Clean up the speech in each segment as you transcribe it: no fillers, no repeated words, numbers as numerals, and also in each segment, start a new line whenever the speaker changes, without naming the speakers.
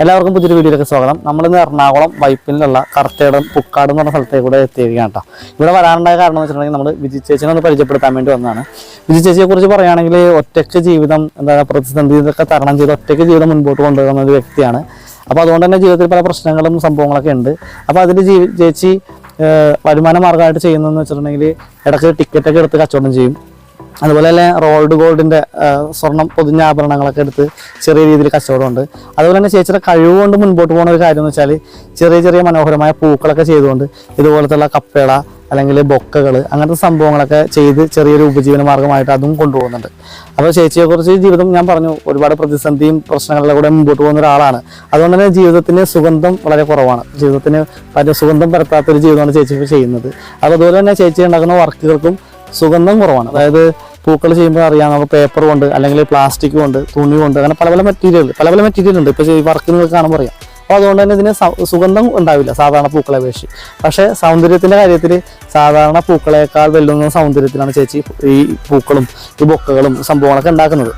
എല്ലാവർക്കും പുതിയൊരു വീഡിയോയിലേക്ക് സ്വാഗതം. നമ്മളിന്ന് എറണാകുളം വൈപ്പിനിലുള്ള കർത്തേടം പുക്കാട് എന്ന് പറഞ്ഞ സ്ഥലത്തേക്ക് കൂടെ എത്തിയിരിക്കുകയാണ് കേട്ടോ. ഇവിടെ വരാനുണ്ടായ കാരണം എന്ന് വെച്ചിട്ടുണ്ടെങ്കിൽ നമ്മൾ വിജി ചേച്ചിനെ ഒന്ന് പരിചയപ്പെടുത്താൻ വേണ്ടി വന്നതാണ്. വിജി ചേച്ചിയെ കുറിച്ച് പറയുകയാണെങ്കിൽ ഒറ്റയ്ക്ക് ജീവിതം പ്രതിസന്ധിയൊക്കെ തരണം ചെയ്ത് ഒറ്റയ്ക്ക് ജീവിതം മുൻപോട്ട് കൊണ്ടുപോകുന്ന ഒരു വ്യക്തിയാണ്. അപ്പോൾ അതുകൊണ്ട് തന്നെ ജീവിതത്തിൽ പല പ്രശ്നങ്ങളും സംഭവങ്ങളൊക്കെ ഉണ്ട്. അപ്പോൾ അതിൽ ചേച്ചി വരുമാന മാർഗമായിട്ട് ചെയ്യുന്നതെന്ന് വെച്ചിട്ടുണ്ടെങ്കിൽ ഇടയ്ക്ക് ടിക്കറ്റൊക്കെ എടുത്ത് കച്ചവടം ചെയ്യും. അതുപോലെ തന്നെ റോൾഡ് ഗോൾഡിൻ്റെ സ്വർണം പൊതിഞ്ഞ ആഭരണങ്ങളൊക്കെ എടുത്ത് ചെറിയ രീതിയിൽ കച്ചവടമുണ്ട്. അതുപോലെ തന്നെ ചേച്ചിയുടെ കഴിവുകൊണ്ട് മുൻപോട്ട് പോകുന്ന ഒരു കാര്യം എന്ന് വെച്ചാൽ ചെറിയ ചെറിയ മനോഹരമായ പൂക്കളൊക്കെ ചെയ്തുകൊണ്ട് ഇതുപോലത്തുള്ള കപ്പേള അല്ലെങ്കിൽ ബൊക്കകൾ അങ്ങനത്തെ സംഭവങ്ങളൊക്കെ ചെയ്ത് ചെറിയൊരു ഉപജീവന മാർഗമായിട്ട് അതും കൊണ്ടുപോകുന്നുണ്ട്. അപ്പോൾ ചേച്ചിയെക്കുറിച്ച് ജീവിതം ഞാൻ പറഞ്ഞു ഒരുപാട് പ്രതിസന്ധിയും പ്രശ്നങ്ങളിലെ കൂടെ മുമ്പോട്ട് പോകുന്ന ഒരാളാണ്. അതുകൊണ്ട് തന്നെ ജീവിതത്തിന് സുഗന്ധം വളരെ കുറവാണ്. ജീവിതത്തിന് സുഗന്ധം പരത്താത്തൊരു ജീവിതമാണ് ചേച്ചി ചെയ്യുന്നത്. അപ്പോൾ അതുപോലെ തന്നെ ചേച്ചി ഉണ്ടാക്കുന്ന വർക്കുകൾക്കും സുഗന്ധം കുറവാണ്. അതായത് പൂക്കൾ ചെയ്യുമ്പോൾ അറിയാം നമുക്ക് പേപ്പർ കൊണ്ട് അല്ലെങ്കിൽ പ്ലാസ്റ്റിക് കൊണ്ട് തുണി കൊണ്ട് അങ്ങനെ പല പല മെറ്റീരിയൽ ഉണ്ട്. ഇപ്പോൾ വർക്ക് നിങ്ങൾക്ക് കാണുമ്പോൾ അറിയാം. അപ്പോൾ അതുകൊണ്ട് തന്നെ ഇതിന് സുഗന്ധം ഉണ്ടാവില്ല സാധാരണ പൂക്കളെ അപേക്ഷിച്ച്. പക്ഷേ സൗന്ദര്യത്തിൻ്റെ കാര്യത്തിൽ സാധാരണ പൂക്കളേക്കാൾ വെല്ലുന്ന സൗന്ദര്യത്തിലാണ് ചേച്ചി ഈ പൂക്കളും ഈ ബൊക്കകളും സംഭവങ്ങളൊക്കെ ഉണ്ടാക്കുന്നത്.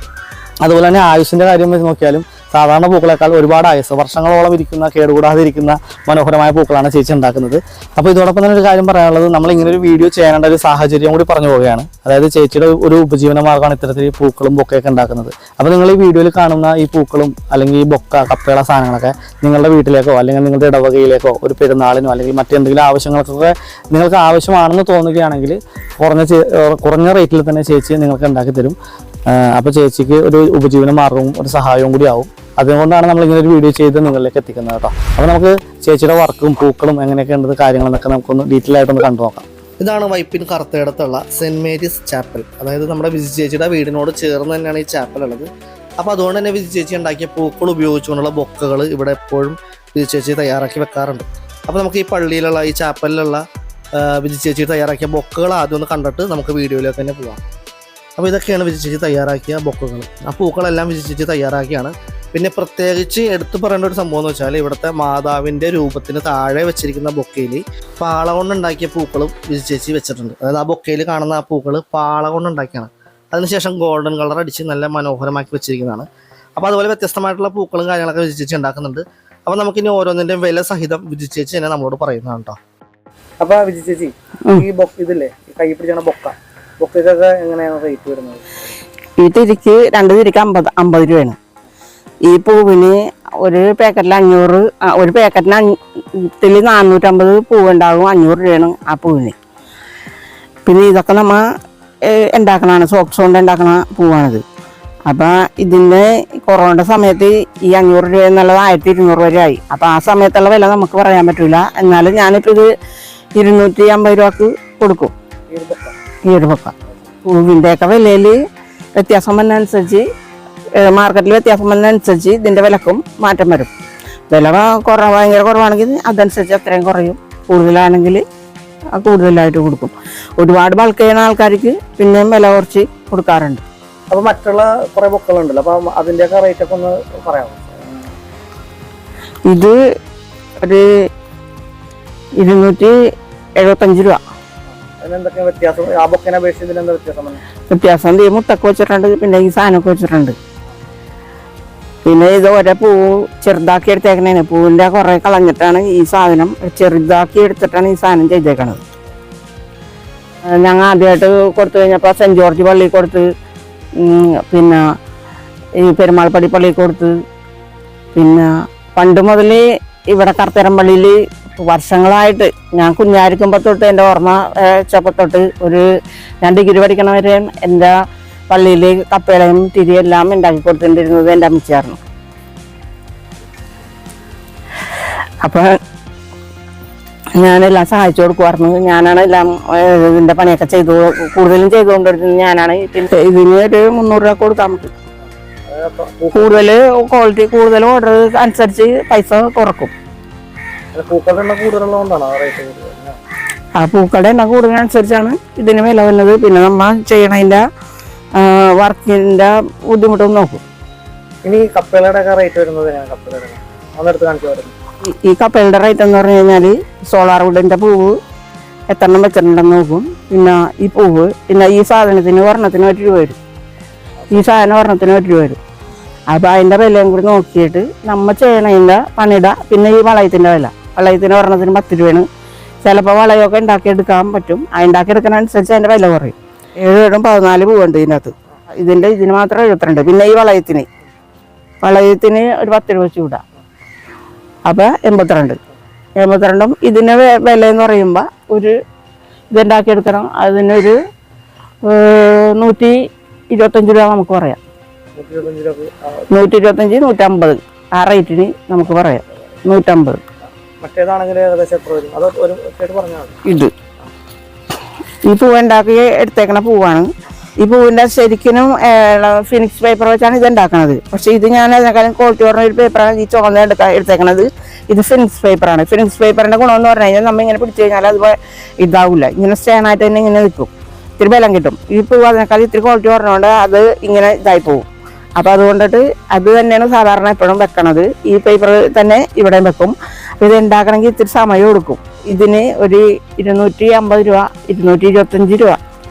അതുപോലെ തന്നെ ആയുഷിൻ്റെ കാര്യം വെച്ച് നോക്കിയാലും സാധാരണ പൂക്കളേക്കാൾ ഒരുപാട് ആയുസ് വർഷങ്ങളോളം ഇരിക്കുന്ന കേടുകൂടാതെ ഇരിക്കുന്ന മനോഹരമായ പൂക്കളാണ് ചേച്ചി ഉണ്ടാക്കുന്നത്. അപ്പോൾ ഇതോടൊപ്പം തന്നെ ഒരു കാര്യം പറയാനുള്ളത്, നമ്മൾ ഇങ്ങനെ ഒരു വീഡിയോ ചെയ്യാനുള്ള ഒരു സാഹചര്യം കൂടി പറഞ്ഞു പോവുകയാണ്. അതായത് ചേച്ചിയുടെ ഒരു ഉപജീവന മാർഗ്ഗമാണ് ഇത്തരത്തിൽ പൂക്കളും ബൊക്കയൊക്കെ ഉണ്ടാക്കുന്നത്. അപ്പോൾ നിങ്ങൾ ഈ വീഡിയോയിൽ കാണുന്ന ഈ പൂക്കളും അല്ലെങ്കിൽ ഈ ബൊക്ക കപ്പേള സാധനങ്ങളൊക്കെ നിങ്ങളുടെ വീട്ടിലേക്കോ അല്ലെങ്കിൽ നിങ്ങളുടെ ഇടവകയിലേക്കോ ഒരു പെരുന്നാളിനോ അല്ലെങ്കിൽ മറ്റെന്തെങ്കിലും ആവശ്യങ്ങൾക്കൊക്കെ നിങ്ങൾക്ക് ആവശ്യമാണെന്ന് തോന്നുകയാണെങ്കിൽ കുറഞ്ഞ റേറ്റിൽ തന്നെ ചേച്ചി നിങ്ങൾക്ക് ഉണ്ടാക്കി തരും. അപ്പോൾ ചേച്ചിക്ക് ഒരു ഉപജീവന മാർഗവും ഒരു സഹായവും കൂടി ആവും. അതുകൊണ്ടാണ് നമ്മൾ ഇങ്ങനെ ഒരു വീഡിയോ ചെയ്ത് നിങ്ങളിലേക്ക് എത്തിക്കുന്നത് കേട്ടോ. അപ്പോൾ നമുക്ക് ചേച്ചിയുടെ വർക്കും പൂക്കളും എങ്ങനെയൊക്കെ ഉള്ളത് കാര്യങ്ങളെന്നൊക്കെ നമുക്കൊന്ന് ഡീറ്റെയിൽ ആയിട്ടൊന്ന് കണ്ടു നോക്കാം.
ഇതാണ് വൈപ്പിൻ കർത്തേടത്തുള്ള സെൻറ്റ് മേരീസ് ചാപ്പൽ. അതായത് നമ്മുടെ വിജി ചേച്ചിയുടെ വീടിനോട് ചേർന്ന് തന്നെയാണ് ഈ ചാപ്പൽ ഉള്ളത്. അപ്പോൾ അതുകൊണ്ട് തന്നെ വിജി ചേച്ചി ഉണ്ടാക്കിയ പൂക്കൾ ഉപയോഗിച്ചുകൊണ്ടുള്ള ബൊക്കകൾ ഇവിടെ എപ്പോഴും വിജി ചേച്ചി തയ്യാറാക്കി വെക്കാറുണ്ട്. അപ്പോൾ നമുക്ക് ഈ പള്ളിയിലുള്ള ഈ ചാപ്പലിലുള്ള വിജി ചേച്ചി തയ്യാറാക്കിയ ബൊക്കകൾ ആദ്യം ഒന്ന് കണ്ടിട്ട് നമുക്ക് വീഡിയോയിലേക്ക് തന്നെ പോകാം. അപ്പോൾ ഇതൊക്കെയാണ് വിജി ചേച്ചി തയ്യാറാക്കിയ ബൊക്കകൾ. ആ പൂക്കളെല്ലാം വിജി ചേച്ചി തയ്യാറാക്കിയാണ്. പിന്നെ പ്രത്യേകിച്ച് എടുത്തു പറയേണ്ട ഒരു സംഭവം എന്ന് വെച്ചാൽ ഇവിടുത്തെ മാതാവിൻ്റെ രൂപത്തിന് താഴെ വെച്ചിരിക്കുന്ന ബൊക്കയിൽ പാള കൊണ്ടുണ്ടാക്കിയ പൂക്കളും വിജി ചേച്ചി വെച്ചിട്ടുണ്ട്. അതായത് ആ ബൊക്കയിൽ കാണുന്ന ആ പൂക്കൾ പാള കൊണ്ടുണ്ടാക്കിയാണ്. അതിനുശേഷം ഗോൾഡൻ കളർ അടിച്ച് നല്ല മനോഹരമാക്കി വെച്ചിരിക്കുന്നതാണ്. അപ്പോൾ അതുപോലെ വ്യത്യസ്തമായിട്ടുള്ള പൂക്കളും കാര്യങ്ങളൊക്കെ വിജി ചേച്ചി ഉണ്ടാക്കുന്നുണ്ട്. അപ്പോൾ നമുക്കിനി ഓരോന്നിൻ്റെയും വില സഹിതം വിജി ചേച്ചി തന്നെ നമ്മളോട് പറയുന്നതാണ് കേട്ടോ.
അപ്പോൾ വിജി ചേച്ചി ഈ ഇതില്ലേ കൈ പിടിച്ചാണ് ബൊക്കൊക്കെ എങ്ങനെയാണ് റേറ്റ് വരുന്നത്?
ഈ തിരിക്ക് 2 തിരിക്ക് 50 രൂപയാണ്. ഈ പൂവിന് ഒരു പാക്കറ്റിൽ 500, ഒരു പാക്കറ്റിന് 450 പൂവുണ്ടാകും. 500 രൂപയാണ് ആ പൂവിന്. പിന്നെ ഇതൊക്കെ നമ്മൾ ഉണ്ടാക്കണതാണ്, സോക്സ് കൊണ്ട് ഉണ്ടാക്കണ പൂവാണിത്. അപ്പം ഇതിൻ്റെ കൊറോണയുടെ സമയത്ത് ഈ 500 രൂപ എന്നുള്ളത് 1200 വരെ ആയി. അപ്പം ആ സമയത്തുള്ള വില നമുക്ക് പറയാൻ പറ്റില്ല. എന്നാലും ഞാനിപ്പോൾ ഇത് 250 രൂപക്ക് കൊടുക്കും ഈ ഒരു ബൊക്ക. പൂവിൻ്റെയൊക്കെ വിലയിൽ വ്യത്യാസം വന്നതനുസരിച്ച് മാർക്കറ്റിൽ വ്യത്യാസം വന്നതനുസരിച്ച് ഇതിൻ്റെ വിലക്കും മാറ്റം വരും. വില ഭയങ്കര കുറവാണെങ്കിൽ അതനുസരിച്ച് അത്രയും കുറയും. കൂടുതലാണെങ്കിൽ കൂടുതലായിട്ട് കൊടുക്കും. ഒരുപാട് ബൾക്ക് ചെയ്യുന്ന ആൾക്കാർക്ക് പിന്നെയും വില കുറച്ച് കൊടുക്കാറുണ്ട്.
അപ്പോൾ മറ്റുള്ള കുറേ ബൊക്കകളുണ്ടല്ലോ, അപ്പോൾ അതിൻ്റെയൊക്കെ റേറ്റൊക്കെ ഒന്ന് പറയാമോ?
ഇത് ഒരു 275 രൂപ.
അതിനെന്തൊക്കെ വ്യത്യാസം? ആ ബൊക്കനെ അപേക്ഷിച്ച് ഇതിനെന്താ
വ്യത്യാസം? ഈ മുട്ടൊക്കെ വെച്ചിട്ടുണ്ട്, പിന്നെ ഈ സാധനമൊക്കെ വെച്ചിട്ടുണ്ട്. പിന്നെ ഇത് ഒരേ പൂവ് ചെറുതാക്കി എടുത്തേക്കണേ. പൂവിൻ്റെ കുറേ കളഞ്ഞിട്ടാണ് ഈ സാധനം ചെറുതാക്കി എടുത്തിട്ടാണ് ഈ സാധനം ചെയ്തേക്കണത്. ഞങ്ങൾ ആദ്യമായിട്ട് കൊടുത്തു കഴിഞ്ഞപ്പോൾ സെൻറ്റ് ജോർജ് പള്ളി കൊടുത്ത്, പിന്നെ ഈ പെരുമാൾപ്പടി പള്ളി കൊടുത്ത്, പിന്നെ പണ്ട് മുതൽ ഇവിടെ കർത്തേരം പള്ളിയിൽ വർഷങ്ങളായിട്ട് ഞാൻ കുഞ്ഞായിരിക്കുമ്പോൾ തൊട്ട് എൻ്റെ ഓർമ്മ വെച്ചപ്പോൾ ഞാൻ ഡിഗ്രി പഠിക്കണ വരെ എൻ്റെ പള്ളിയിൽ കപ്പേളയും തിരിയെല്ലാം ഉണ്ടാക്കി കൊടുത്തിട്ടുണ്ടിരുന്നത് എൻ്റെ അമ്മച്ചിയായിരുന്നു. അപ്പം ഞാനെല്ലാം സഹായിച്ചു കൊടുക്കുമായിരുന്നു. ഞാനാണ് എല്ലാം ഇതിൻ്റെ പണിയൊക്കെ കൂടുതലും ചെയ്തുകൊണ്ടിരുന്നത് ഞാനാണ്. പിന്നെ ഇതിന് ഒരു 300 രൂപ കൊടുക്കാൻ പറ്റും. കൂടുതൽ ക്വാളിറ്റി കൂടുതൽ ഓർഡർ അനുസരിച്ച് പൈസ കുറക്കും. ആ പൂക്കളുടെ എണ്ണം കൂടുതലനുസരിച്ചാണ് ഇതിന് വില വരുന്നത്. പിന്നെ നമ്മൾ ചെയ്യണതിൻ്റെ വർക്കിൻ്റെ ബുദ്ധിമുട്ടൊന്നും നോക്കും.
ഇനി കപ്പേളയുടെ റേറ്റ് വരുന്നത്
ഈ കപ്പേളുടെ റേറ്റ് എന്ന് പറഞ്ഞു കഴിഞ്ഞാൽ സോളാർ വുഡിൻ്റെ പൂവ് എത്രണ്ണം വെച്ചിട്ടുണ്ടെന്ന് നോക്കും. പിന്നെ ഈ പൂവ്, പിന്നെ ഈ സാധനത്തിന് ഒരെണ്ണത്തിന് 1 രൂപ വരും. ഈ സാധനം ഒരെണ്ണത്തിന് 1 രൂപ വരും. അപ്പോൾ അതിൻ്റെ വിലയും കൂടി നോക്കിയിട്ട് നമ്മൾ ചെയ്യണതിൻ്റെ പണിയിടുക. പിന്നെ ഈ വളയത്തിൻ്റെ വില, വളയത്തിന് ഒരെണ്ണത്തിന് 10 രൂപയാണ്. ചിലപ്പോൾ വളയമൊക്കെ ഉണ്ടാക്കിയെടുക്കാൻ പറ്റും. ആ ഉണ്ടാക്കിയെടുക്കുന്നതനുസരിച്ച് അതിൻ്റെ വില കുറയും. 7 ഏഴും 14 പൂവുണ്ട് ഇതിനകത്ത്. ഇതിന് മാത്രം 72. പിന്നെ ഈ വളയത്തിന് ഒരു 10 രൂപ വെച്ച് വിടാം. അപ്പോൾ 82. ഇതിന് വില എന്ന് പറയുമ്പോൾ ഒരു ഇതുണ്ടാക്കിയെടുക്കണം, അതിനൊരു 125 രൂപ നമുക്ക് പറയാം. 125, 150 ആ റേറ്റിന് നമുക്ക് പറയാം. 150. ഇത് ഈ പൂവ് ഉണ്ടാക്കി എടുത്തേക്കണ പൂവാണ്. ഈ പൂവിൻ്റെ ശരിക്കും ഫിനിക്സ് പേപ്പർ വെച്ചാണ് ഇത് ഉണ്ടാക്കണത്. പക്ഷേ ഇത് ഞാൻ അതിനേക്കാളും ക്വാളിറ്റി പറഞ്ഞ ഒരു പേപ്പറാണ് ഈ ചുവന്ന എടുത്തേക്കണത്. ഇത് ഫിനിക്സ് പേപ്പറാണ്. ഫിനിക്സ് പേപ്പറിൻ്റെ ഗുണമെന്ന് പറഞ്ഞു കഴിഞ്ഞാൽ നമ്മൾ ഇങ്ങനെ പിടിച്ചു കഴിഞ്ഞാൽ അത് ഇതാവില്ല, ഇങ്ങനെ സ്റ്റേണായിട്ട് തന്നെ ഇങ്ങനെ നിൽക്കും, ഇത്തിരി ബലം കിട്ടും. ഈ പൂവ് അതിനേക്കാൾ ഇത്തിരി ക്വാളിറ്റി പറഞ്ഞുകൊണ്ട് അത് ഇങ്ങനെ ഇതായി പോകും. അപ്പോൾ അതുകൊണ്ടിട്ട് അത് തന്നെയാണ് സാധാരണ എപ്പോഴും വെക്കണത്. ഈ പേപ്പർ തന്നെ ഇവിടെയും വെക്കും. അപ്പോൾ ഇത് ഉണ്ടാക്കണമെങ്കിൽ ഇത്തിരി സമയം എടുക്കും. ഇതിന് ഒരു 250 രൂപ, 225 രൂപ.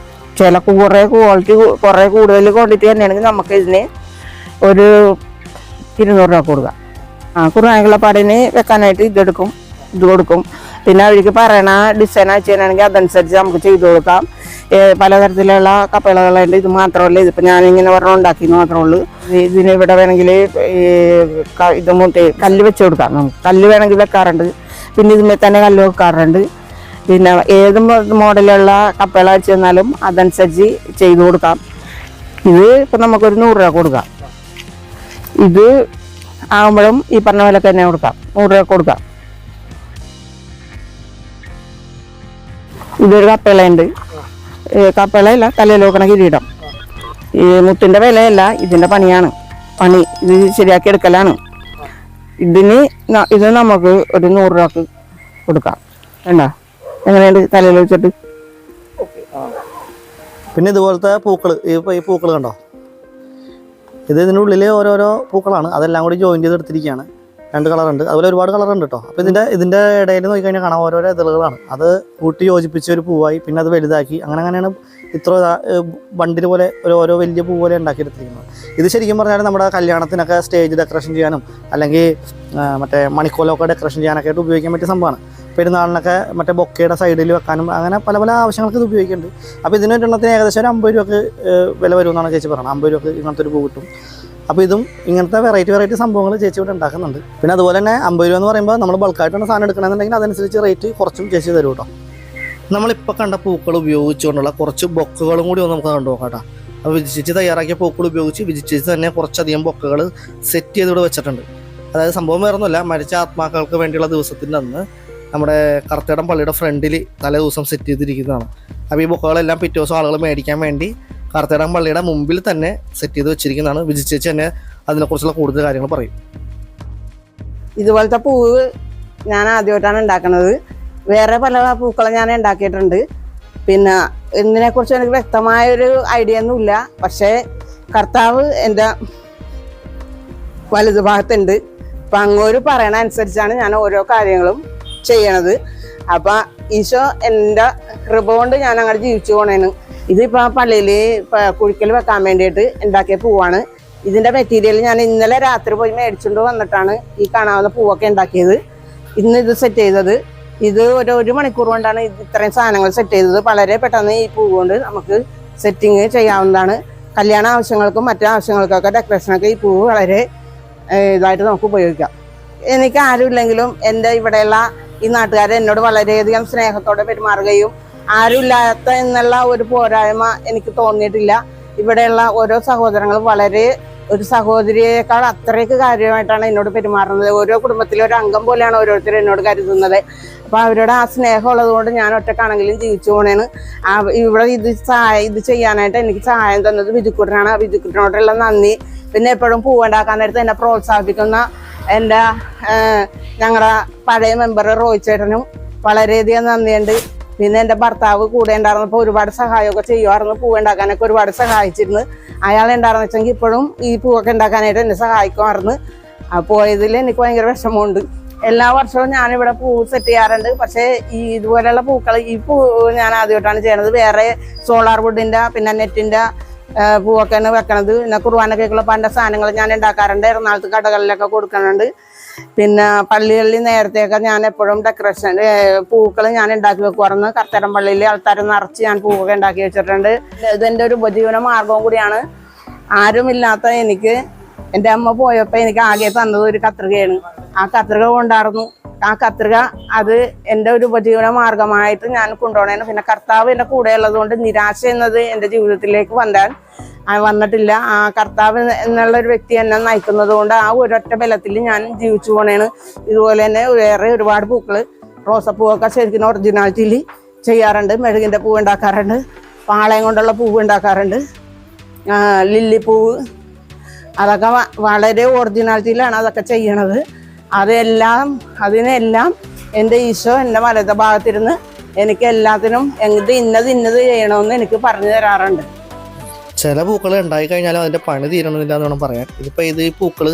ചില കുറേ കൂടുതൽ ക്വാണ്ടിറ്റി തന്നെയാണെങ്കിൽ നമുക്ക് ഇതിന് ഒരു 200 രൂപ കൊടുക്കാം. കുറുനായകുള്ള പാടിന് വെക്കാനായിട്ട് ഇത് കൊടുക്കും. പിന്നെ അവർക്ക് പറയണ ഡിസൈൻ അയച്ചു തരാണെങ്കിൽ അതനുസരിച്ച് നമുക്ക് ചെയ്തു കൊടുക്കാം. പലതരത്തിലുള്ള കപ്പലുകളുണ്ട്. ഇത് മാത്രമല്ല, ഇതിപ്പോൾ ഞാനിങ്ങനെ ഒരെണ്ണം ഉണ്ടാക്കിയെന്ന് മാത്രമേ ഉള്ളൂ. ഇതിന് ഇവിടെ വേണമെങ്കിൽ ഇത് കല്ല് വെച്ച് കൊടുക്കാം. നമുക്ക് കല്ല് വേണമെങ്കിൽ വെക്കാറുണ്ട്. പിന്നെ ഇതിന്മേൽ തന്നെ കല്ല് വെക്കാറുണ്ട്. പിന്നെ ഏത് മോഡലുള്ള കപ്പകൾ അയച്ചു തന്നാലും അതനുസരിച്ച് ചെയ്തു കൊടുക്കാം. ഇത് ഇപ്പം നമുക്കൊരു 100 രൂപ കൊടുക്കാം. ഇത് ആകുമ്പോഴും ഈ പറഞ്ഞ വിലക്ക് തന്നെ കൊടുക്കാം, 100 രൂപ കൊടുക്കാം. ഇതൊരു കപ്പളയുണ്ട്. കപ്പളയല്ല, തലയിൽ വെക്കണ കിരീടം. ഈ മുത്തിൻ്റെ വിലയല്ല, ഇതിൻ്റെ പണി. ഇത് ശരിയാക്കി എടുക്കലാണ്. ഇത് നമുക്ക് ഒരു 100 രൂപക്ക് കൊടുക്കാം. വേണ്ട, എങ്ങനെയുണ്ട് തലയിൽ വെച്ചിട്ട്?
പിന്നെ ഇതുപോലത്തെ പൂക്കൾ, ഈ പൂക്കൾ കണ്ടോ, ഇതിൻ്റെ ഉള്ളിൽ ഓരോരോ പൂക്കളാണ്. അതെല്ലാം കൂടി ജോയിൻ ചെയ്ത് എടുത്തിരിക്കുകയാണ്. 2 കളറുണ്ട്, അതുപോലെ ഒരുപാട് കളറുണ്ട് കേട്ടോ. അപ്പോൾ ഇതിൻ്റെ ഇടയിൽ നോക്കിക്കഴിഞ്ഞാൽ കാണാം ഓരോരോ ഇതളുകളാണ്. അത് കൂട്ടി യോജിപ്പിച്ച ഒരു പൂവായി, പിന്നെ അത് വലുതാക്കി അങ്ങനെയാണ് ഇത്ര ബണ്ടിൽ പോലെ ഓരോ വലിയ പൂ പോലെ ഉണ്ടാക്കിയെടുത്തിരിക്കുന്നത്. ഇത് ശരിക്കും പറഞ്ഞാൽ നമ്മുടെ കല്യാണത്തിനൊക്കെ സ്റ്റേജ് ഡെക്കറേഷൻ ചെയ്യാനും അല്ലെങ്കിൽ മറ്റേ മണിക്കോലൊക്കെ ഡെക്കറേഷൻ ചെയ്യാനൊക്കെ ആയിട്ട് ഉപയോഗിക്കാൻ പറ്റിയ സംഭവമാണ്. പെരുന്നാളിനൊക്കെ മറ്റേ ബൊക്കയുടെ സൈഡിൽ വെക്കാനും അങ്ങനെ പല ആവശ്യങ്ങൾക്ക് ഇത് ഉപയോഗിക്കുന്നുണ്ട്. അപ്പോൾ ഇതിനൊരെണ്ണത്തിന് ഏകദേശം ഒരു 50 രൂപക്ക് വില വരുമെന്നാണ് ചേച്ചി പറയുന്നത്. 50 രൂപക്ക് ഇങ്ങനത്തെ ഒരു പൂ കിട്ടും. അപ്പോൾ ഇതും ഇങ്ങനത്തെ വെറൈറ്റി സംഭവങ്ങൾ ചേച്ചി ഇവിടെ ഉണ്ടാക്കുന്നുണ്ട്. പിന്നെ അതുപോലെ തന്നെ 50 രൂപ എന്ന് പറയുമ്പോൾ നമ്മൾ ബൾക്കായിട്ടാണ് സാധനം എടുക്കണമെന്നുണ്ടെങ്കിൽ അതനുസരിച്ച് റേറ്റ് കുറച്ചും ചേച്ചി തരും കേട്ടോ. നമ്മളിപ്പോൾ കണ്ട പൂക്കൾ ഉപയോഗിച്ചുകൊണ്ടുള്ള കുറച്ച് ബൊക്കകളും കൂടി ഒന്ന് നമുക്ക് കണ്ടു നോക്കാം കേട്ടോ. അപ്പോൾ വിജിച്ചേച്ചി തയ്യാറാക്കിയ പൂക്കൾ ഉപയോഗിച്ച് വിജിച്ചേച്ചി തന്നെ കുറച്ചധികം ബൊക്കകൾ സെറ്റ് ചെയ്ത് ഇവിടെ വെച്ചിട്ടുണ്ട്. അതായത് സംഭവം വേറൊന്നുമില്ല, മരിച്ച ആത്മാക്കൾക്ക് വേണ്ടിയുള്ള ദിവസത്തിൻ്റെ അന്ന് നമ്മുടെ കർത്തേടം പള്ളിയുടെ ഫ്രണ്ടിൽ തലേ ദിവസം സെറ്റ് ചെയ്തിരിക്കുന്നതാണ്. അപ്പോൾ ഈ ബൊക്കകളെല്ലാം പിറ്റേ ദിവസം ആളുകൾ മേടിക്കാൻ വേണ്ടി കർത്തേടം പള്ളിയുടെ മുമ്പിൽ തന്നെ സെറ്റ് ചെയ്ത് വെച്ചിരിക്കുന്നതാണ്. വിജിച്ചേച്ചി തന്നെ അതിനെക്കുറിച്ചുള്ള കൂടുതൽ കാര്യങ്ങൾ പറയും.
ഇതുപോലത്തെ പൂവ് ഞാൻ ആദ്യമായിട്ടാണ് ഉണ്ടാക്കുന്നത്. വേറെ പല പൂക്കളും ഞാൻ ഉണ്ടാക്കിയിട്ടുണ്ട്. പിന്നെ ഇതിനെക്കുറിച്ച് എനിക്ക് വ്യക്തമായൊരു ഐഡിയ ഒന്നുമില്ല. പക്ഷേ കർത്താവ് എൻ്റെ വലതു ഭാഗത്തുണ്ട്. അപ്പം അങ്ങോട്ട് പറയണ അനുസരിച്ചാണ് ഞാൻ ഓരോ കാര്യങ്ങളും ചെയ്യണത്. അപ്പം ഈശോ എൻ്റെ കൃപ കൊണ്ട് ഞാൻ അങ്ങോട്ട് ജീവിച്ചു പോണേന്. ഇതിപ്പോൾ പള്ളിയിൽ കുഴിക്കൽ വെക്കാൻ വേണ്ടിയിട്ട് ഉണ്ടാക്കിയ പൂവാണ്. ഇതിൻ്റെ മെറ്റീരിയൽ ഞാൻ ഇന്നലെ രാത്രി പോയി മേടിച്ചുകൊണ്ട് വന്നിട്ടാണ് ഈ കാണാവുന്ന പൂവൊക്കെ ഉണ്ടാക്കിയത്. ഇന്ന് ഇത് സെറ്റ് ചെയ്തത്. ഇത് ഒരു മണിക്കൂർ കൊണ്ടാണ് ഇത്രയും സാധനങ്ങൾ സെറ്റ് ചെയ്തത്. വളരെ പെട്ടെന്ന് ഈ പൂവ് കൊണ്ട് നമുക്ക് സെറ്റിങ് ചെയ്യാവുന്നതാണ്. കല്യാണ ആവശ്യങ്ങൾക്കും മറ്റു ആവശ്യങ്ങൾക്കൊക്കെ ഡെക്കറേഷനൊക്കെ ഈ പൂവ് വളരെ ഇതായിട്ട് നമുക്ക് ഉപയോഗിക്കാം. എനിക്ക് ആരുമില്ലെങ്കിലും എൻ്റെ ഇവിടെയുള്ള ഈ നാട്ടുകാർ എന്നോട് വളരെയധികം സ്നേഹത്തോടെ പെരുമാറുകയും ആരുമില്ലാത്ത എന്നുള്ള ഒരു പോരായ്മ എനിക്ക് തോന്നിയിട്ടില്ല. ഇവിടെയുള്ള ഓരോ സഹോദരങ്ങളും വളരെ ഒരു സഹോദരിയേക്കാൾ അത്രയ്ക്ക് കാര്യമായിട്ടാണ് എന്നോട് പെരുമാറുന്നത്. ഓരോ കുടുംബത്തിലെ ഒരു അംഗം പോലെയാണ് ഓരോരുത്തരും എന്നോട് കരുതുന്നത്. അപ്പോൾ അവരുടെ ആ സ്നേഹം ഉള്ളതുകൊണ്ട് ഞാൻ ഒറ്റക്കാണെങ്കിലും ജീവിച്ചു പോണേന്. ഇവിടെ ഇത് ചെയ്യാനായിട്ട് എനിക്ക് സഹായം തന്നത് വിജുക്കുട്ടനാണ്. വിജുക്കുട്ടനോടുള്ള നന്ദി. പിന്നെ എപ്പോഴും പൂവുണ്ടാക്കാൻ നേരത്ത് എന്നെ പ്രോത്സാഹിപ്പിക്കുന്ന എൻ്റെ ഞങ്ങളുടെ പഴയ മെമ്പർ റോയ് ചേട്ടനും വളരെയധികം നന്ദിയുണ്ട്. പിന്നെ എൻ്റെ ഭർത്താവ് കൂടെ ഉണ്ടായിരുന്നപ്പോൾ ഒരുപാട് സഹായമൊക്കെ ചെയ്യുമായിരുന്നു. പൂവുണ്ടാക്കാനൊക്കെ ഒരുപാട് സഹായിച്ചിരുന്നു. അയാൾ ഉണ്ടായിരുന്നു വെച്ചെങ്കിൽ ഇപ്പോഴും ഈ പൂവൊക്കെ ഉണ്ടാക്കാനായിട്ട് എന്നെ സഹായിക്കുമായിരുന്നു. പോയതിൽ എനിക്ക് ഭയങ്കര വിഷമമുണ്ട്. എല്ലാ വർഷവും ഞാനിവിടെ പൂ സെറ്റ് ചെയ്യാറുണ്ട്. പക്ഷേ ഈ ഇതുപോലെയുള്ള പൂക്കൾ ഈ പൂ ഞാൻ ആദ്യമായിട്ടാണ് ചെയ്യണത്. വേറെ സോളാർ വുഡിൻ്റെ പിന്നെ നെറ്റിൻ്റെ പൂവൊക്കെയാണ് വെക്കണത്. പിന്നെ കുർബാനക്കുള്ള പല സാധനങ്ങൾ ഞാൻ ഉണ്ടാക്കാറുണ്ട്. എറണാകുളത്ത് കടകളിലൊക്കെ കൊടുക്കുന്നുണ്ട്. പിന്നെ പള്ളികളിൽ നേരത്തെയൊക്കെ ഞാൻ എപ്പോഴും ഡെക്കറേഷൻ പൂക്കൾ ഞാൻ ഉണ്ടാക്കി വെക്കുമായിരുന്നു. കർത്തരം പള്ളിയിൽ ആൾക്കാരെ നിറച്ച് ഞാൻ പൂവൊക്കെ ഉണ്ടാക്കി വെച്ചിട്ടുണ്ട്. ഇതെൻ്റെ ഒരു ഉപജീവന മാർഗവും കൂടിയാണ്. ആരുമില്ലാത്ത എനിക്ക് എൻ്റെ അമ്മ പോയപ്പോൾ എനിക്ക് ആകെ തന്നത് ഒരു കത്രികയാണ്. ആ കത്രിക കൊണ്ടായിരുന്നു. ആ കത്രിക അത് എൻ്റെ ഒരു ഉപജീവന മാർഗമായിട്ട് ഞാൻ കൊണ്ടുപോകണേന്. പിന്നെ കർത്താവ് എൻ്റെ കൂടെ ഉള്ളത് കൊണ്ട് നിരാശ എന്നത് എൻ്റെ ജീവിതത്തിലേക്ക് വന്നിട്ടില്ല. ആ കർത്താവ് എന്നുള്ള ഒരു വ്യക്തി എന്നെ നയിക്കുന്നത് കൊണ്ട് ആ ഒരൊറ്റ ബലത്തിൽ ഞാൻ ജീവിച്ചു പോണേണ്. ഇതുപോലെ തന്നെ വേറെ ഒരുപാട് പൂക്കൾ, റോസപ്പൂവൊക്കെ ശരിക്കും ഒറിജിനാലിറ്റിയിൽ ചെയ്യാറുണ്ട്. മെഴുകിൻ്റെ പൂവ് ഉണ്ടാക്കാറുണ്ട്, പാളയം കൊണ്ടുള്ള പൂവ് ഉണ്ടാക്കാറുണ്ട്, ലില്ലിപ്പൂവ്, അതൊക്കെ വളരെ ഒറിജിനാലിറ്റിയിലാണ് അതൊക്കെ ചെയ്യണത്. അതിനെല്ലാം എൻ്റെ ഈശോ എൻ്റെ വലത ഭാഗത്തിരുന്ന് എനിക്ക് എല്ലാത്തിനും ഇന്നത് ചെയ്യണമെന്ന് എനിക്ക് പറഞ്ഞു തരാറുണ്ട്.
ചില പൂക്കൾ ഉണ്ടായി കഴിഞ്ഞാലും അതിൻ്റെ പണി തീരണമെന്നില്ല എന്ന് വേണം പറയാൻ. ഇതിപ്പോൾ ഈ പൂക്കൾ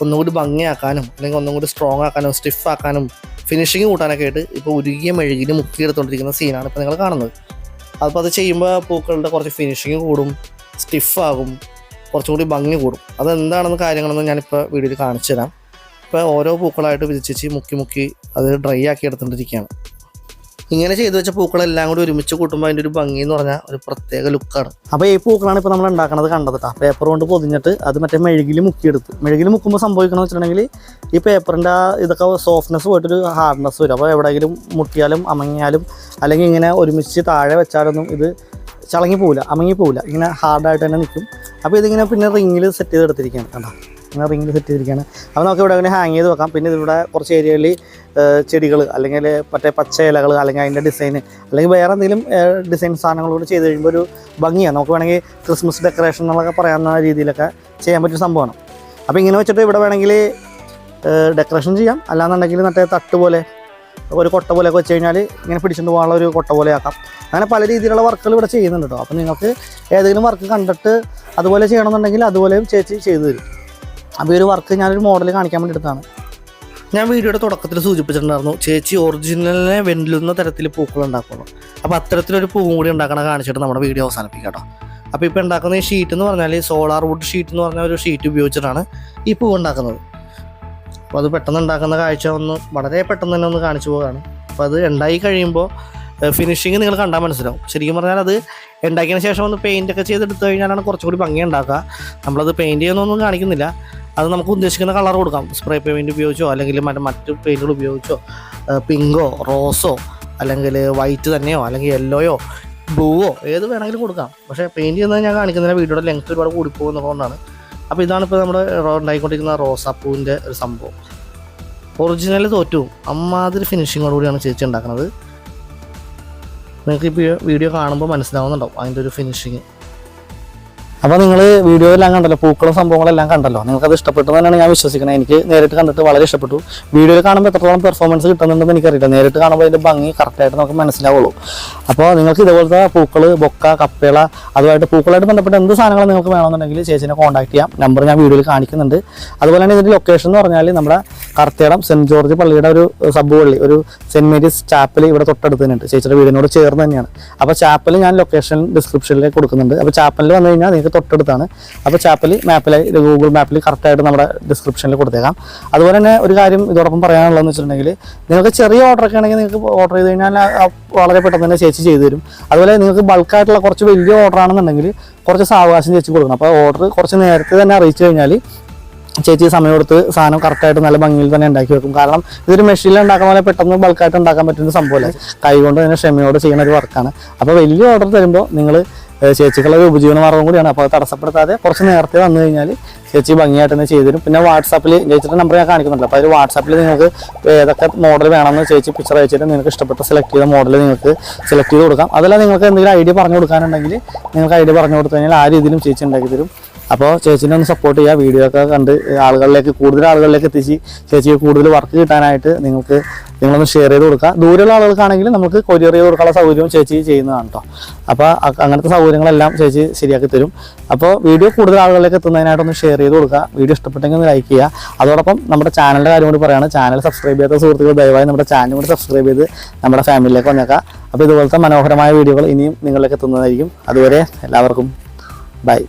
ഒന്നും കൂടി ഭംഗിയാക്കാനും അല്ലെങ്കിൽ ഒന്നും കൂടി സ്ട്രോങ് ആക്കാനും സ്റ്റിഫ് ആക്കാനും ഫിനിഷിങ് കൂട്ടാനൊക്കെ ആയിട്ട് ഇപ്പോൾ ഉരുകിയ മെഴുകിൽ മുക്കിയെടുത്തുകൊണ്ടിരിക്കുന്ന സീനാണ് ഇപ്പോൾ നിങ്ങൾ കാണുന്നത്. അപ്പോൾ അത് ചെയ്യുമ്പോൾ പൂക്കളുടെ കുറച്ച് ഫിനിഷിങ് കൂടും, സ്റ്റിഫാകും, കുറച്ചും കൂടി ഭംഗി കൂടും. അതെന്താണെന്ന് കാര്യങ്ങളൊന്നും ഞാനിപ്പോൾ വീഡിയോയിൽ കാണിച്ചു തരാം. ഇപ്പോൾ ഓരോ പൂക്കളായിട്ട് വിധിച്ച് മുക്കി അത് ഡ്രൈ ആക്കി എടുത്തുകൊണ്ടിരിക്കുകയാണ്. ഇങ്ങനെ ചെയ്തു വെച്ച പൂക്കളെല്ലാം കൂടി ഒരുമിച്ച് കൂട്ടുമ്പോൾ അതിൻ്റെ ഒരു ഭംഗി എന്ന് പറഞ്ഞാൽ ഒരു പ്രത്യേക ലുക്കാണ്.
അപ്പോൾ ഈ പൂക്കളാണ് ഇപ്പോൾ നമ്മൾ ഉണ്ടാക്കുന്നത് കണ്ടത് കേട്ടോ. പേപ്പർ കൊണ്ട് പൊതിഞ്ഞിട്ട് അത് മറ്റേ മെഴുകിൽ മുക്കിയെടുത്ത്. മെഴുകിൽ മുക്കുമ്പോൾ സംഭവിക്കണമെന്ന് വെച്ചിട്ടുണ്ടെങ്കിൽ ഈ പേപ്പറിൻ്റെ ഇതൊക്കെ സോഫ്റ്റ്നെസ് പോയിട്ടൊരു ഹാർഡ്നെസ് വരും. അപ്പോൾ എവിടെയെങ്കിലും മുട്ടിയാലും അമങ്ങിയാലും അല്ലെങ്കിൽ ഇങ്ങനെ ഒരുമിച്ച് താഴെ വെച്ചാലൊന്നും ഇത് ചളങ്ങി പോവില്ല, അമങ്ങി പോവില്ല, ഇങ്ങനെ ഹാർഡായിട്ട് തന്നെ നിൽക്കും. അപ്പോൾ ഇതിങ്ങനെ പിന്നെ റിങ്ങിൽ സെറ്റ് ചെയ്തെടുത്തിരിക്കുകയാണ് കണ്ടോ. ഇങ്ങനെ റിങ്ങിൽ സെറ്റ് ചെയ്തിരിക്കുകയാണ്. അപ്പോൾ നമുക്ക് ഇവിടെ അങ്ങനെ ഹാങ് ചെയ്ത് വെക്കാം. പിന്നെ ഇതിലൂടെ കുറച്ച് ഏരിയകളിൽ ചെടികൾ അല്ലെങ്കിൽ മറ്റേ പച്ച ഇലകൾ അല്ലെങ്കിൽ അതിൻ്റെ ഡിസൈൻ അല്ലെങ്കിൽ വേറെ എന്തെങ്കിലും ഡിസൈൻ സാധനങ്ങളോട് ചെയ്ത് കഴിയുമ്പോൾ ഒരു ഭംഗിയാണ്. നമുക്ക് വേണമെങ്കിൽ ക്രിസ്മസ് ഡെക്കറേഷൻ എന്നൊക്കെ പറയാവുന്ന രീതിയിലൊക്കെ ചെയ്യാൻ പറ്റിയ സംഭവമാണ്. അപ്പോൾ ഇങ്ങനെ വെച്ചിട്ട് ഇവിടെ വേണമെങ്കിൽ ഡെക്കറേഷൻ ചെയ്യാം. അല്ലാന്നുണ്ടെങ്കിൽ മറ്റേ തട്ട് പോലെ ഒരു കൊട്ട പോലെയൊക്കെ വെച്ച് കഴിഞ്ഞാൽ ഇങ്ങനെ പിടിച്ചുകൊണ്ട് പോകാനുള്ള ഒരു കൊട്ട പോലെ ആക്കാം. അങ്ങനെ പല രീതിയിലുള്ള വർക്കുകൾ ഇവിടെ ചെയ്യുന്നുണ്ട് കേട്ടോ. അപ്പോൾ നിങ്ങൾക്ക് ഏതെങ്കിലും വർക്ക് കണ്ടിട്ട് അതുപോലെ ചെയ്യണമെന്നുണ്ടെങ്കിൽ അതുപോലെയും ചേച്ചി ചെയ്തു തരും. അപ്പോൾ ഈ ഒരു വർക്ക് ഞാനൊരു മോഡൽ കാണിക്കാൻ വേണ്ടി എടുത്താണ്.
ഞാൻ വീഡിയോയുടെ തുടക്കത്തിൽ സൂചിപ്പിച്ചിട്ടുണ്ടായിരുന്നു ചേച്ചി ഒറിജിനലിനെ വെല്ലുന്ന തരത്തിൽ പൂക്കൾ ഉണ്ടാക്കുള്ളൂ. അപ്പോൾ അത്തരത്തിലൊരു പൂവും കൂടി ഉണ്ടാക്കണം കാണിച്ചിട്ട് നമ്മുടെ വീഡിയോ അവസാനിപ്പിക്കാം കേട്ടോ. അപ്പോൾ ഇപ്പോൾ ഉണ്ടാക്കുന്ന ഈ ഷീറ്റ് എന്ന് പറഞ്ഞാൽ സോളാർ വുഡ് ഷീറ്റ് എന്ന് പറഞ്ഞ ഒരു ഷീറ്റ് ഉപയോഗിച്ചിട്ടാണ് ഈ പൂവ് ഉണ്ടാക്കുന്നത്. അപ്പോൾ അത് പെട്ടെന്ന് ഉണ്ടാക്കുന്ന കാഴ്ച വളരെ പെട്ടെന്ന് തന്നെ കാണിച്ചു പോവുകയാണ്. അപ്പോൾ അത് ഉണ്ടായി കഴിയുമ്പോൾ ഫിനിഷിങ് നിങ്ങൾ കണ്ടാൽ മനസ്സിലാവും. ശരിക്കും പറഞ്ഞാൽ അത് ഉണ്ടാക്കിയതിന് ശേഷം ഒന്ന് പെയിൻറ്റൊക്കെ ചെയ്തെടുത്തു കഴിഞ്ഞാലാണ് കുറച്ചുകൂടി ഭംഗി ഉണ്ടാക്കുക. നമ്മളത് പെയിൻറ്റ് ചെയ്യുന്നൊന്നും കാണിക്കുന്നില്ല. അത് നമുക്ക് ഉദ്ദേശിക്കുന്ന കളർ കൊടുക്കാം. സ്പ്രേ പെയിൻറ്റ് ഉപയോഗിച്ചോ അല്ലെങ്കിൽ മറ്റ് പെയിൻറ്റുകൾ ഉപയോഗിച്ചോ, പിങ്കോ റോസോ അല്ലെങ്കിൽ വൈറ്റ് തന്നെയോ അല്ലെങ്കിൽ യെല്ലോയോ ബ്ലൂവോ ഏത് വേണമെങ്കിലും കൊടുക്കാം. പക്ഷേ പെയിൻറ്റ് ചെയ്യുന്നത് ഞാൻ കാണിക്കുന്നില്ല, വീഡിയോയുടെ ലെങ്ത്ത് ഒരുപാട് കൂടിപ്പോകുന്നതുകൊണ്ടാണ്. അപ്പോൾ ഇതാണിപ്പോൾ നമ്മൾ ഉണ്ടായിക്കൊണ്ടിരിക്കുന്ന റോസാപ്പൂവിൻ്റെ ഒരു സംഭവം. ഒറിജിനൽ തോറ്റു അമ്മാതിരി ഫിനിഷിങ്ങോടുകൂടിയാണ് ചേച്ചി ഉണ്ടാക്കുന്നത്. നിങ്ങൾക്ക് ഇപ്പോൾ വീഡിയോ കാണുമ്പോൾ മനസ്സിലാവുന്നുണ്ടാവും അതിൻ്റെ ഒരു ഫിനിഷിങ്.
അപ്പോൾ നിങ്ങൾ വീഡിയോയിലെല്ലാം കണ്ടല്ലോ, പൂക്കളും സംഭവങ്ങളെല്ലാം കണ്ടല്ലോ. നിങ്ങൾക്കത് ഇഷ്ടപ്പെട്ടു തന്നെയാണ് ഞാൻ വിശ്വസിക്കുന്നത്. എനിക്ക് നേരിട്ട് കണ്ടിട്ട് വളരെ ഇഷ്ടപ്പെട്ടു. വീഡിയോയിൽ കാണുമ്പോൾ എത്രത്തോളം പെർഫോമൻസ് കിട്ടുന്നുണ്ടെന്ന് എനിക്കറിയില്ല. നേരിട്ട് കാണുമ്പോൾ അതിൻ്റെ ഭംഗി കറക്റ്റായിട്ട് നമുക്ക് മനസ്സിലാവുള്ളൂ. അപ്പോൾ നിങ്ങൾക്ക് ഇതുപോലത്തെ പൂക്കൾ, ബൊക്ക, കപ്പേള, അതുമായിട്ട് പൂക്കളായിട്ട് ബന്ധപ്പെട്ട എന്ത് സാധനങ്ങൾ നിങ്ങൾക്ക് വേണമെന്നുണ്ടെങ്കിൽ ചേച്ചിനെ കോൺടാക്ട് ചെയ്യാം. നമ്പർ ഞാൻ വീഡിയോയിൽ കാണിക്കുന്നുണ്ട്. അതുപോലെ തന്നെ ഇതിൻ്റെ ലൊക്കേഷൻ എന്ന് പറഞ്ഞാൽ നമ്മുടെ കർത്തേടം സെൻറ്റ് ജോർജ് പള്ളിയുടെ ഒരു സബ് പള്ളി, ഒരു സെൻറ്റ് മേരീസ് ചാപ്പൽ ഇവിടെ തൊട്ടടുത്ത് തന്നെയുണ്ട്. ചേച്ചിയുടെ വീടിനോട് ചേർന്ന് തന്നെയാണ്. അപ്പോൾ ചാപ്പൽ ഞാൻ ലൊക്കേഷൻ ഡിസ്ക്രിപ്ഷനിലേക്ക് കൊടുക്കുന്നുണ്ട്. അപ്പോൾ ചാപ്പലിൽ വന്നു കഴിഞ്ഞാൽ നിങ്ങൾക്ക് തൊട്ടടുത്താണ്. അപ്പോൾ ചാപ്പൽ മാപ്പിൽ ഗൂഗിൾ മാപ്പിൽ കറക്റ്റായിട്ട് നമ്മുടെ ഡിസ്ക്രിപ്ഷനിൽ കൊടുത്തേക്കാം. അതുപോലെ തന്നെ ഒരു കാര്യം ഇതോടൊപ്പം പറയാനുള്ളതെന്ന് വെച്ചിട്ടുണ്ടെങ്കിൽ നിങ്ങൾക്ക് ചെറിയ ഓർഡറൊക്കെ ആണെങ്കിൽ നിങ്ങൾക്ക് ഓർഡർ ചെയ്ത് കഴിഞ്ഞാൽ വളരെ പെട്ടെന്ന് തന്നെ ചേച്ചി ചെയ്തു തരും. അതുപോലെ നിങ്ങൾക്ക് ബൾക്കായിട്ടുള്ള കുറച്ച് വലിയ ഓർഡർ ആണെന്നുണ്ടെങ്കിൽ കുറച്ച് സാവകാശം ചേച്ചി കൊടുക്കണം. അപ്പോൾ ഓർഡർ കുറച്ച് നേരത്തെ തന്നെ അറിയിച്ചു കഴിഞ്ഞാൽ ചേച്ചി സമയം കൊടുത്ത് സാധനം കറക്റ്റായിട്ട് നല്ല ഭംഗിയിൽ തന്നെ ഉണ്ടാക്കി വെക്കും. കാരണം ഇതൊരു മെഷീനിൽ ഉണ്ടാക്കാൻ പോലെ പെട്ടെന്ന് ബൾക്കായിട്ട് ഉണ്ടാക്കാൻ പറ്റുന്ന സംഭവമല്ല, കൈകൊണ്ട് തന്നെ ക്ഷമയോട് ചെയ്യുന്ന ഒരു വർക്കാണ്. അപ്പോൾ വലിയ ഓർഡർ തരുമ്പോൾ നിങ്ങൾ ചേച്ചിക്കുള്ള ഒരു ഉപജീവന മാർഗ്ഗം കൂടിയാണ്. അപ്പോൾ അത് തടസ്സപ്പെടുത്താതെ കുറച്ച് നേരത്തെ വന്നു കഴിഞ്ഞാൽ ചേച്ചി ഭംഗിയായിട്ട് തന്നെ ചെയ്തു തരും. പിന്നെ വാട്സാപ്പിൽ ചേച്ചിയുടെ നമ്പർ ഞാൻ കാണിക്കുന്നുണ്ട്. അപ്പോൾ അതിൽ വാട്സാപ്പിൽ നിങ്ങൾക്ക് ഏതൊക്കെ മോഡൽ വേണമെന്ന് ചേച്ചി പിക്ചർ അയച്ചിട്ട് നിങ്ങൾക്ക് ഇഷ്ടപ്പെട്ട സെലക്ട് ചെയ്ത മോഡൽ നിങ്ങൾക്ക് സെലക്ട് ചെയ്ത് കൊടുക്കാം. അതല്ല നിങ്ങൾക്ക് എന്തെങ്കിലും ഐഡിയ പറഞ്ഞു കൊടുക്കാനുണ്ടെങ്കിൽ നിങ്ങൾക്ക് ഐഡിയ പറഞ്ഞു കൊടുത്തു കഴിഞ്ഞാൽ ആ രീതിയിലും ചേച്ചി ഉണ്ടാക്കി തരും. അപ്പോൾ ചേച്ചിനെ ഒന്ന് സപ്പോർട്ട് ചെയ്യുക. വീഡിയോ ഒക്കെ കണ്ട് കൂടുതൽ ആളുകളിലേക്ക് എത്തിച്ച് ചേച്ചിക്ക് കൂടുതൽ വർക്ക് കിട്ടാനായിട്ട് നിങ്ങളൊന്ന് ഷെയർ ചെയ്ത് കൊടുക്കുക. ദൂരെയുള്ള ആളുകൾക്കാണെങ്കിൽ നമുക്ക് കൊറിയർ ചെയ്ത് കൊടുക്കാനുള്ള സൗകര്യവും ചേച്ചി ചെയ്യുന്നതാണ് കേട്ടോ. അപ്പോൾ അങ്ങനത്തെ സൗകര്യങ്ങളെല്ലാം ചേച്ചി ശരിയാക്കി തരും. അപ്പോൾ വീഡിയോ കൂടുതൽ ആളുകളിലേക്ക് എത്തുന്നതിനായിട്ടൊന്ന് ഷെയർ ചെയ്ത് കൊടുക്കുക. വീഡിയോ ഇഷ്ടപ്പെട്ടെങ്കിൽ ഒന്ന് ലൈക്ക് ചെയ്യുക. അതോടൊപ്പം നമ്മുടെ ചാനലിൻ്റെ കാര്യം കൂടി പറയുകയാണ്. ചാനൽ സബ്സ്ക്രൈബ് ചെയ്യാത്ത സുഹൃത്തുക്കൾ ദയവായി നമ്മുടെ ചാനൽ കൂടി സബ്സ്ക്രൈബ് ചെയ്ത് നമ്മുടെ ഫാമിലിയിലേക്ക് വന്നേക്കാം. അപ്പോൾ ഇതുപോലത്തെ മനോഹരമായ വീഡിയോകൾ ഇനിയും നിങ്ങളിലേക്ക് എത്തുന്നതായിരിക്കും. അതുവരെ എല്ലാവർക്കും ബൈ.